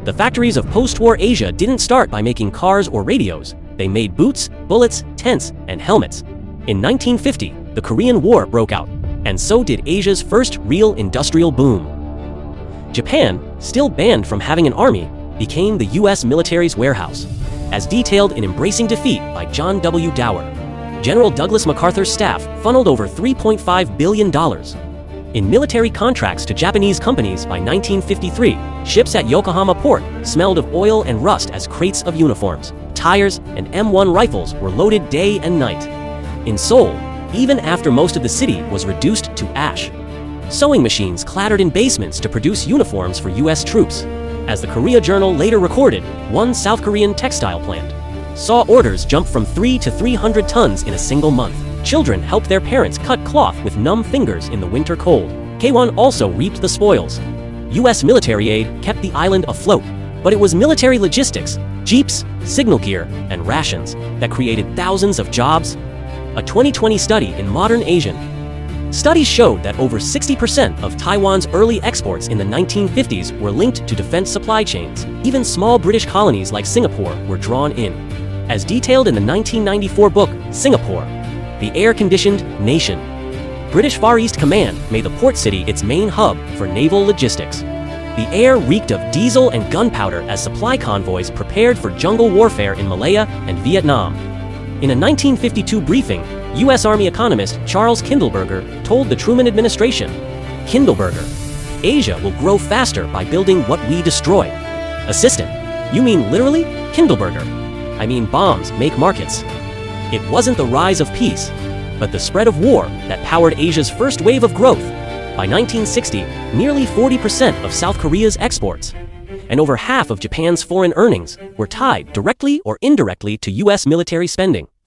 The factories of post-war Asia didn't start by making cars or radios. They made boots, bullets, tents, and helmets. In 1950, the Korean War broke out, and so did Asia's first real industrial boom. Japan, still banned from having an army, became the U.S. military's warehouse, as detailed in Embracing Defeat by John W. Dower. General Douglas MacArthur's staff funneled over $3.5 billion in military contracts to Japanese companies. By 1953, ships at Yokohama port smelled of oil and rust as crates of uniforms, tires, and M1 rifles were loaded day and night. In Seoul, even after most of the city was reduced to ash, sewing machines clattered in basements to produce uniforms for U.S. troops. As the Korea Journal later recorded, one South Korean textile plant saw orders jump from 3 to 300 tons in a single month. Children helped their parents cut cloth with numb fingers in the winter cold. K1 also reaped the spoils. U.S. military aid kept the island afloat, but it was military logistics, jeeps, signal gear, and rations that created thousands of jobs. A 2020 study in Modern Asian studies showed that over 60% of Taiwan's early exports in the 1950s were linked to defense supply chains. Even small British colonies like Singapore were drawn in. As detailed in the 1994 book, Singapore, the air-conditioned nation, British Far East Command made the port city its main hub for naval logistics. The air reeked of diesel and gunpowder as supply convoys prepared for jungle warfare in Malaya and Vietnam. In a 1952 briefing, U.S. Army economist Charles Kindleberger told the Truman administration, "Kindleberger, Asia will grow faster by building what we destroy." Assistant, "You mean literally?" Kindleberger, "I mean bombs make markets." It wasn't the rise of peace, but the spread of war that powered Asia's first wave of growth. By 1960, nearly 40% of South Korea's exports and over half of Japan's foreign earnings were tied directly or indirectly to U.S. military spending.